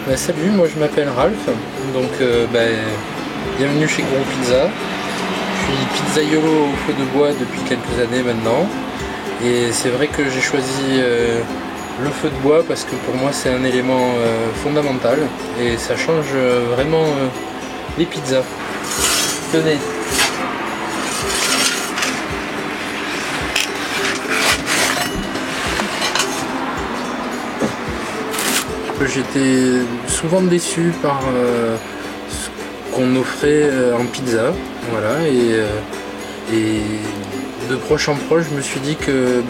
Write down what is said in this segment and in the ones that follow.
Salut, moi je m'appelle Ralph, donc bienvenue chez Gros Pizza. Je suis pizzaiolo au feu de bois depuis quelques années maintenant, et c'est vrai que j'ai choisi le feu de bois parce que pour moi c'est un élément fondamental et ça change vraiment les pizzas. Tenez. J'étais souvent déçu par ce qu'on offrait en pizza, voilà, et de proche en proche, je me suis dit que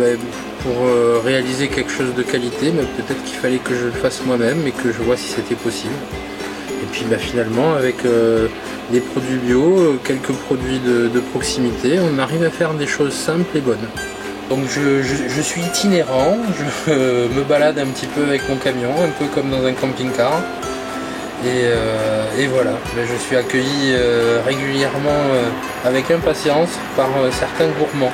pour réaliser quelque chose de qualité, peut-être qu'il fallait que je le fasse moi-même et que je vois si c'était possible. Et puis finalement, avec des produits bio, quelques produits de proximité, on arrive à faire des choses simples et bonnes. Donc je suis itinérant, je me balade un petit peu avec mon camion, un peu comme dans un camping-car. Et voilà, je suis accueilli régulièrement avec impatience par certains gourmands.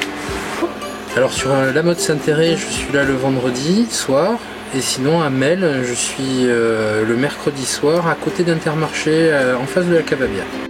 Alors sur la mode Saint-Thérèse, je suis là le vendredi soir. Et sinon à Melle, je suis le mercredi soir à côté d'Intermarché en face de la cave à bière.